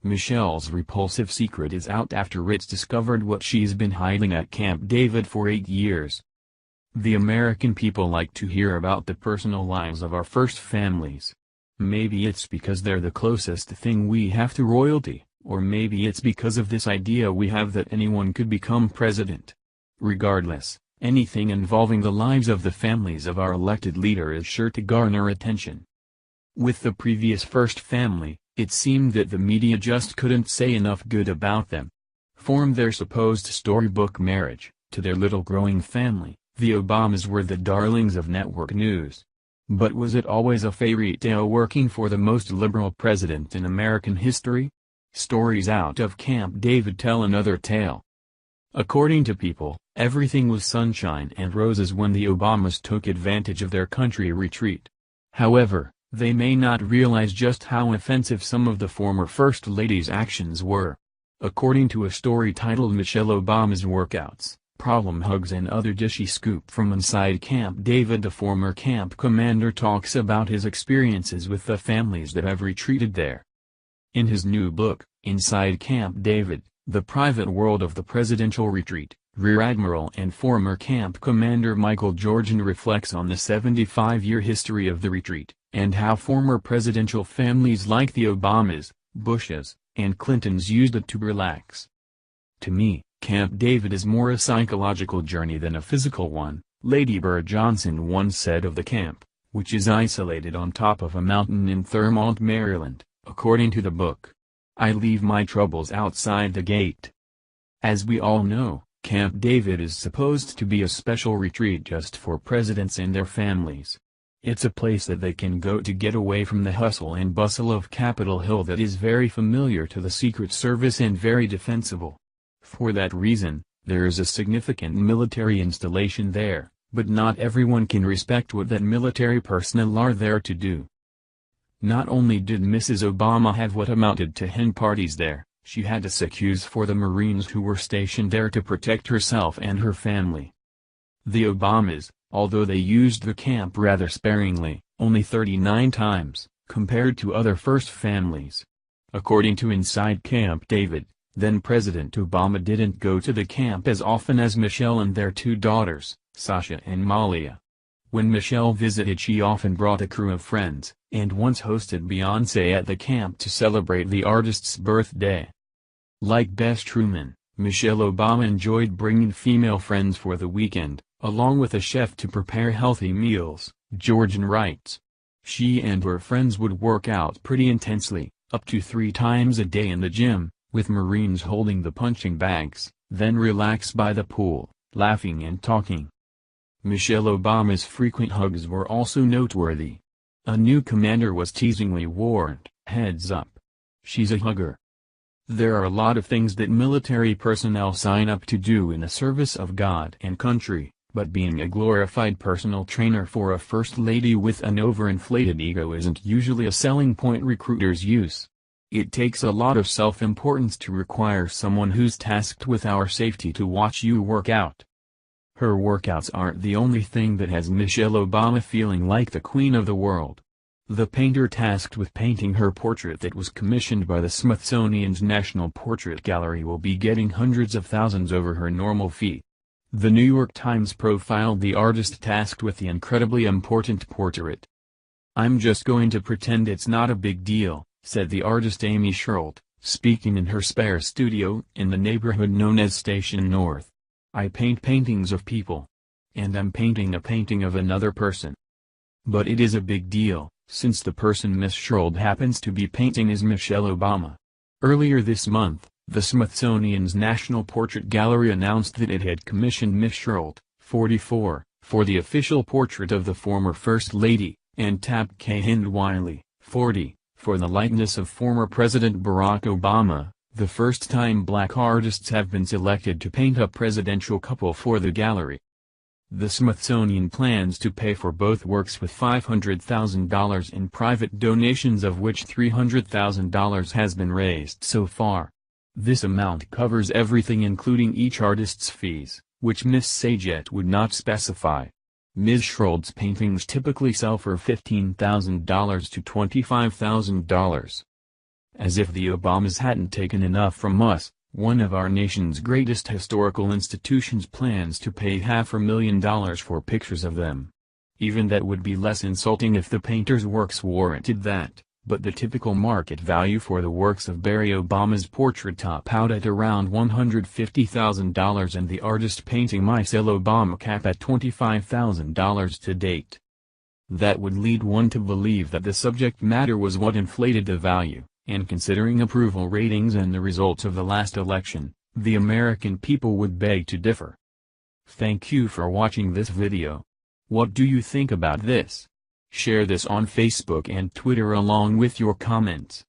Michelle's repulsive secret is out after it's discovered what she's been hiding at Camp David for 8 years. The American people like to hear about the personal lives of our first families. Maybe it's because they're the closest thing we have to royalty, or maybe it's because of this idea we have that anyone could become president. Regardless, anything involving the lives of the families of our elected leader is sure to garner attention. With the previous first family, it seemed that the media just couldn't say enough good about them. From their supposed storybook marriage, to their little growing family, the Obamas were the darlings of network news. But was it always a fairy tale working for the most liberal president in American history? Stories out of Camp David tell another tale. According to People, everything was sunshine and roses when the Obamas took advantage of their country retreat. However, they may not realize just how offensive some of the former First Lady's actions were. According to a story titled Michelle Obama's Workouts, Problem Hugs and Other Dishy Scoop from Inside Camp David, the former camp commander talks about his experiences with the families that have retreated there. In his new book, Inside Camp David, The Private World of the Presidential Retreat, Rear Admiral and former camp commander Michael Jordan reflects on the 75-year history of the retreat, and how former presidential families like the Obamas, Bushes, and Clintons used it to relax. To me, Camp David is more a psychological journey than a physical one, Lady Bird Johnson once said of the camp, which is isolated on top of a mountain in Thurmont, Maryland, according to the book. I leave my troubles outside the gate. As we all know, Camp David is supposed to be a special retreat just for presidents and their families. It's a place that they can go to get away from the hustle and bustle of Capitol Hill that is very familiar to the Secret Service and very defensible. For that reason, there is a significant military installation there, but not everyone can respect what that military personnel are there to do. Not only did Mrs. Obama have what amounted to hen parties there, she had to secuse for the Marines who were stationed there to protect herself and her family. The Obamas, although they used the camp rather sparingly, only 39 times, compared to other first families. According to Inside Camp David, then President Obama didn't go to the camp as often as Michelle and their 2 daughters, Sasha and Malia. When Michelle visited, she often brought a crew of friends, and once hosted Beyoncé at the camp to celebrate the artist's birthday. Like Bess Truman, Michelle Obama enjoyed bringing female friends for the weekend, along with a chef to prepare healthy meals, Jordan writes. She and her friends would work out pretty intensely, up to 3 times a day in the gym, with Marines holding the punching bags, then relax by the pool, laughing and talking. Michelle Obama's frequent hugs were also noteworthy. A new commander was teasingly warned, "Heads up. She's a hugger." There are a lot of things that military personnel sign up to do in the service of God and country, but being a glorified personal trainer for a first lady with an overinflated ego isn't usually a selling point recruiters use. It takes a lot of self-importance to require someone who's tasked with our safety to watch you work out. Her workouts aren't the only thing that has Michelle Obama feeling like the queen of the world. The painter tasked with painting her portrait that was commissioned by the Smithsonian's National Portrait Gallery will be getting hundreds of thousands over her normal fee. The New York Times profiled the artist tasked with the incredibly important portrait. "I'm just going to pretend it's not a big deal," said the artist Amy Sherald, speaking in her spare studio in the neighborhood known as Station North. "I paint paintings of people. And I'm painting a painting of another person. But it is a big deal, since the person Miss Sherald happens to be painting is Michelle Obama." Earlier this month, the Smithsonian's National Portrait Gallery announced that it had commissioned Miss Sherald, 44, for the official portrait of the former First Lady, and Tab K. Wiley, 40, for the likeness of former President Barack Obama, the first time black artists have been selected to paint a presidential couple for the gallery. The Smithsonian plans to pay for both works with $500,000 in private donations, of which $300,000 has been raised so far. This amount covers everything including each artist's fees, which Miss Saget would not specify. Ms. Sherald's paintings typically sell for $15,000 to $25,000. As if the Obamas hadn't taken enough from us, one of our nation's greatest historical institutions plans to pay $500,000 for pictures of them. Even that would be less insulting if the painter's works warranted that, but the typical market value for the works of Barry Obama's portrait top out at around $150,000 and the artist painting Michelle Obama cap at $25,000 to date. That would lead one to believe that the subject matter was what inflated the value, and considering approval ratings and the results of the last election, the American people would beg to differ. Thank you for watching this video. What do you think about this? Share this on Facebook and Twitter along with your comments.